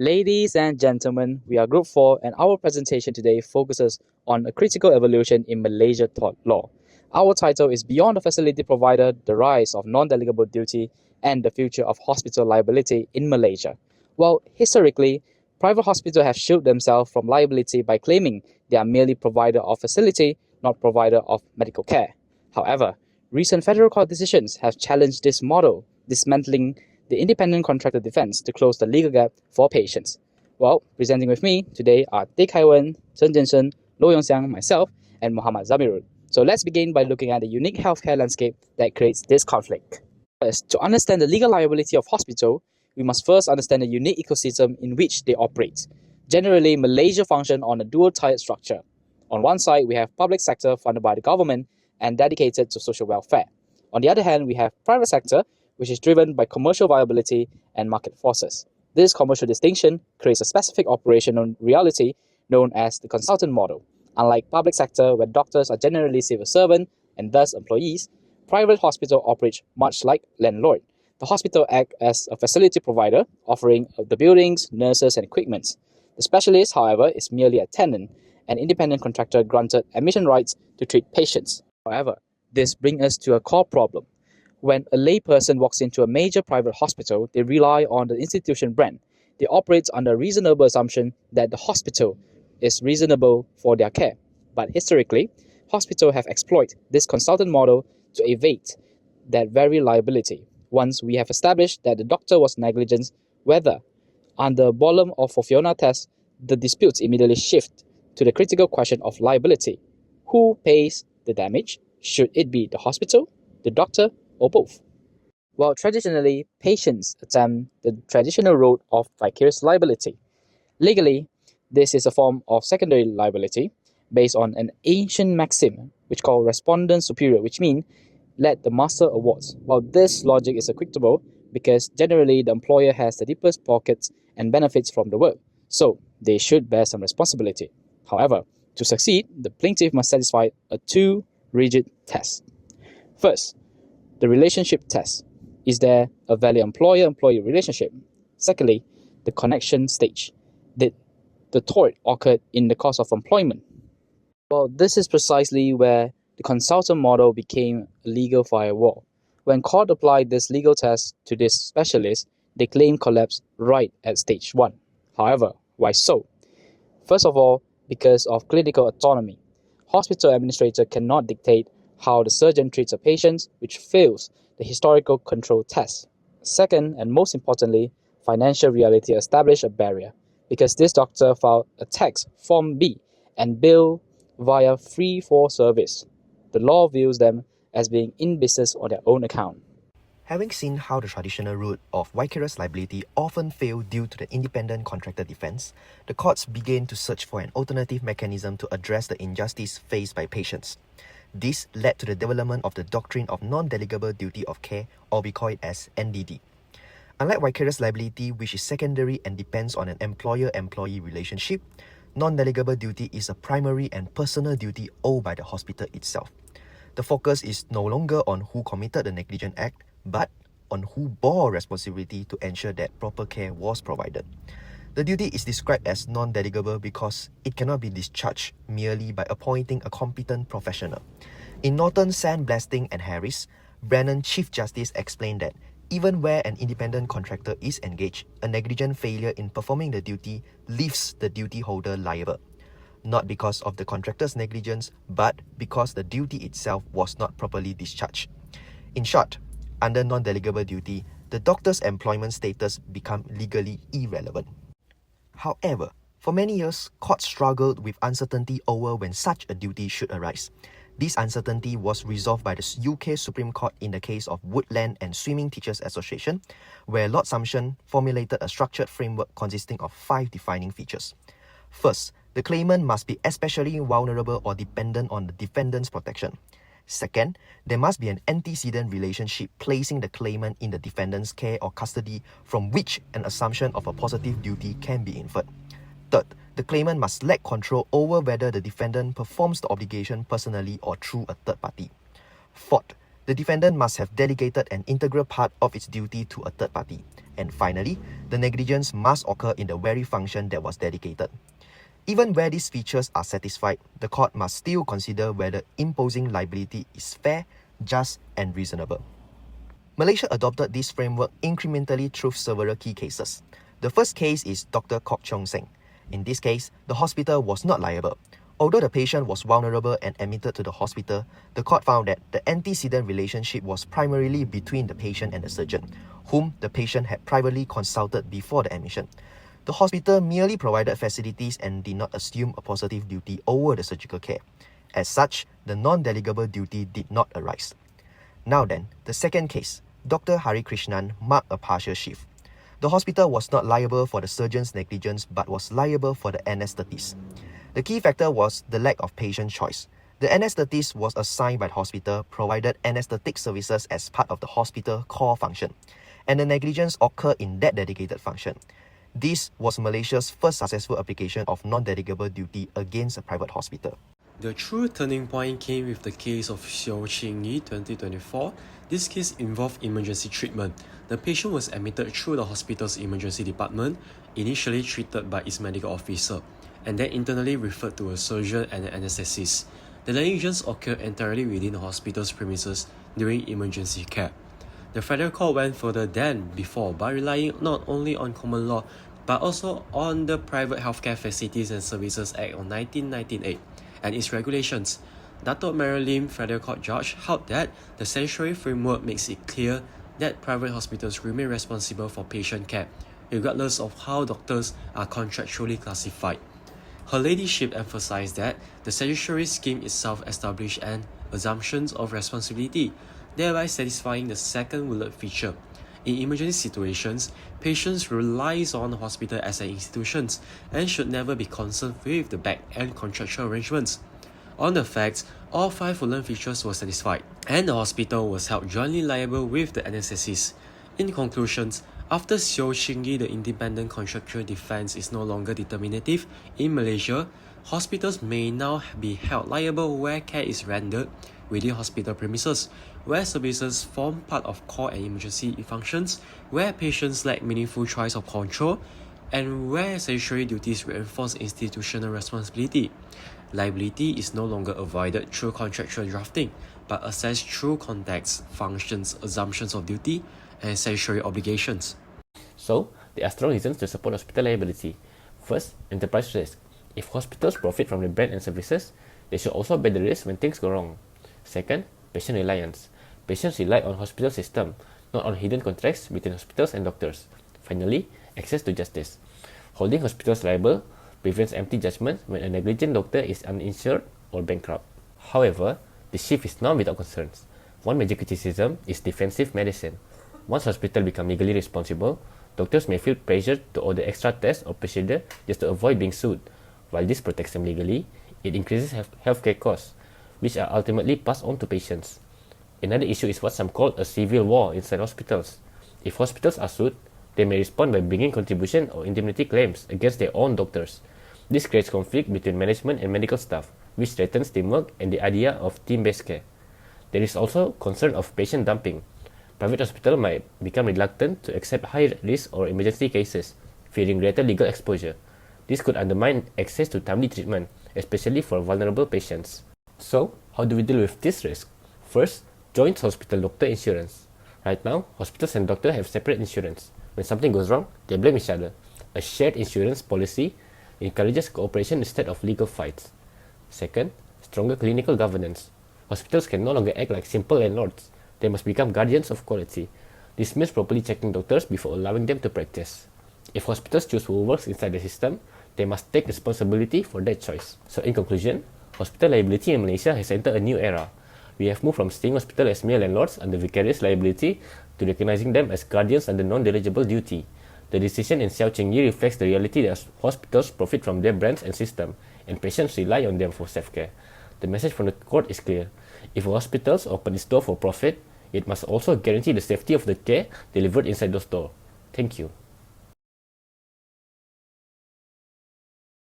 Ladies and gentlemen, we are Group 4 and our presentation today focuses on a critical evolution in Malaysia tort law. Our title is Beyond the Facility Provider, the Rise of Non-Delegable Duty and the Future of Hospital Liability in Malaysia. Well, historically, private hospitals have shielded themselves from liability by claiming they are merely provider of facility, not provider of medical care. However, recent federal court decisions have challenged this model, dismantling the independent contractor defense to close the legal gap for patients. Well, presenting with me today are Tay Kai Wen, Chen Jiansheng, Lo Yongxiang, myself, and Muhammad Zamirul. So let's begin by looking at the unique healthcare landscape that creates this conflict. First, to understand the legal liability of hospital, we must first understand the unique ecosystem in which they operate. Generally, Malaysia functions on a dual-tiered structure. On one side, we have public sector funded by the government and dedicated to social welfare. On the other hand, we have private sector, which is driven by commercial viability and market forces. This commercial distinction creates a specific operational reality known as the consultant model. Unlike public sector, where doctors are generally civil servants and thus employees, private hospital operates much like landlord. The hospital acts as a facility provider, offering the buildings, nurses, and equipment. The specialist, however, is merely a tenant, an independent contractor granted admission rights to treat patients. However, this brings us to a core problem. When a layperson walks into a major private hospital, they rely on the institution brand. They operate under a reasonable assumption that the hospital is reasonable for their care. But historically, hospitals have exploited this consultant model to evade that very liability. Once we have established that the doctor was negligent, whether under Bolam or Fofiona test, the disputes immediately shift to the critical question of liability. Who pays the damage? Should it be the hospital, the doctor, or both? Well, traditionally, patients attempt the traditional route of vicarious liability. Legally, this is a form of secondary liability based on an ancient maxim which called respondent superior, which means let the master awards. While this logic is equitable because generally the employer has the deepest pockets and benefits from the work, so they should bear some responsibility. However, to succeed, the plaintiff must satisfy a two rigid tests. First, the relationship test. Is there a valid employer-employee relationship? Secondly, the connection stage. Did the tort occur in the course of employment? Well, this is precisely where the consultant model became a legal firewall. When court applied this legal test to this specialist, they claimed collapse right at stage 1. However, why so? First of all, because of clinical autonomy. Hospital administrator cannot dictate how the surgeon treats a patient, which fails the historical control test. Second, and most importantly, financial reality established a barrier, because this doctor filed a tax Form B and billed via free-for-service. The law views them as being in business on their own account. Having seen how the traditional route of vicarious liability often failed due to the independent contractor defense, the courts began to search for an alternative mechanism to address the injustice faced by patients. This led to the development of the doctrine of non-delegable duty of care, or we call it as NDD. Unlike vicarious liability, which is secondary and depends on an employer-employee relationship, non-delegable duty is a primary and personal duty owed by the hospital itself. The focus is no longer on who committed the negligent act, but on who bore responsibility to ensure that proper care was provided. The duty is described as non-delegable because it cannot be discharged merely by appointing a competent professional. In Norton, Sandblasting and Harris, Brennan Chief Justice explained that even where an independent contractor is engaged, a negligent failure in performing the duty leaves the duty holder liable, not because of the contractor's negligence, but because the duty itself was not properly discharged. In short, under non-delegable duty, the doctor's employment status becomes legally irrelevant. However, for many years, courts struggled with uncertainty over when such a duty should arise. This uncertainty was resolved by the UK Supreme Court in the case of Woodland and Swimming Teachers Association, where Lord Sumption formulated a structured framework consisting of 5 defining features. First, the claimant must be especially vulnerable or dependent on the defendant's protection. Second, there must be an antecedent relationship placing the claimant in the defendant's care or custody from which an assumption of a positive duty can be inferred. Third, the claimant must lack control over whether the defendant performs the obligation personally or through a third party. Fourth, the defendant must have delegated an integral part of its duty to a third party. And finally, the negligence must occur in the very function that was dedicated. Even where these features are satisfied, the court must still consider whether imposing liability is fair, just, and reasonable. Malaysia adopted this framework incrementally through several key cases. The first case is Dr. Kok Chong Seng. In this case, the hospital was not liable. Although the patient was vulnerable and admitted to the hospital, the court found that the antecedent relationship was primarily between the patient and the surgeon, whom the patient had privately consulted before the admission. The hospital merely provided facilities and did not assume a positive duty over the surgical care. As such, the non-delegable duty did not arise. Now then, the second case, Dr. Hari Krishnan marked a partial shift. The hospital was not liable for the surgeon's negligence but was liable for the anesthetist. The key factor was the lack of patient choice. The anesthetist was assigned by the hospital, provided anesthetic services as part of the hospital core function, and the negligence occurred in that dedicated function. This was Malaysia's first successful application of non-delegable duty against a private hospital. The true turning point came with the case of Xiao Qingyi 2024. This case involved emergency treatment. The patient was admitted through the hospital's emergency department, initially treated by its medical officer, and then internally referred to a surgeon and an anesthetist. The negligence occurred entirely within the hospital's premises during emergency care. The federal court went further than before by relying not only on common law but also on the Private Healthcare Facilities and Services Act of 1998 and its regulations. Dato' Mary Lim, Federal Court Judge, held that the statutory framework makes it clear that private hospitals remain responsible for patient care, regardless of how doctors are contractually classified. Her ladyship emphasized that the statutory scheme itself established an assumption of responsibility, thereby satisfying the second bullet feature. In emergency situations, patients rely on the hospital as an institution and should never be concerned with the back-end contractual arrangements. On the facts, all 5 bullet features were satisfied, and the hospital was held jointly liable with the anesthetist. In conclusions, after Xiao Qingyi, the independent contractual defense is no longer determinative in Malaysia, hospitals may now be held liable where care is rendered within hospital premises, where services form part of core and emergency functions, where patients lack meaningful choice of control, and where statutory duties reinforce institutional responsibility. Liability is no longer avoided through contractual drafting, but assessed through context, functions, assumptions of duty, and statutory obligations. So, there are strong reasons to support hospital liability. First, enterprise risk. If hospitals profit from the brand and services, they should also bear the risk when things go wrong. Second, patient reliance. Patients rely on hospital system, not on hidden contracts between hospitals and doctors. Finally, access to justice. Holding hospitals liable prevents empty judgment when a negligent doctor is uninsured or bankrupt. However, the shift is not without concerns. One major criticism is defensive medicine. Once hospitals become legally responsible, doctors may feel pressured to order extra tests or procedures just to avoid being sued. While this protects them legally, it increases healthcare costs, which are ultimately passed on to patients. Another issue is what some call a civil war inside hospitals. If hospitals are sued, they may respond by bringing contribution or indemnity claims against their own doctors. This creates conflict between management and medical staff, which threatens teamwork and the idea of team-based care. There is also concern of patient dumping. Private hospitals might become reluctant to accept high-risk or emergency cases, fearing greater legal exposure. This could undermine access to timely treatment, especially for vulnerable patients. So, how do we deal with this risk? First, joint hospital doctor insurance. Right now, hospitals and doctors have separate insurance. When something goes wrong, they blame each other. A shared insurance policy encourages cooperation instead of legal fights. Second, stronger clinical governance. Hospitals can no longer act like simple landlords. They must become guardians of quality. This means properly checking doctors before allowing them to practice. If hospitals choose who works inside the system, they must take responsibility for that choice. So in conclusion, hospital liability in Malaysia has entered a new era. We have moved from seeing hospitals as mere landlords under vicarious liability to recognizing them as guardians under non-delegible duty. The decision in Xiao Qingyi reflects the reality that hospitals profit from their brands and system, and patients rely on them for self-care. The message from the court is clear. If hospitals open its door for profit, it must also guarantee the safety of the care delivered inside those doors. Thank you.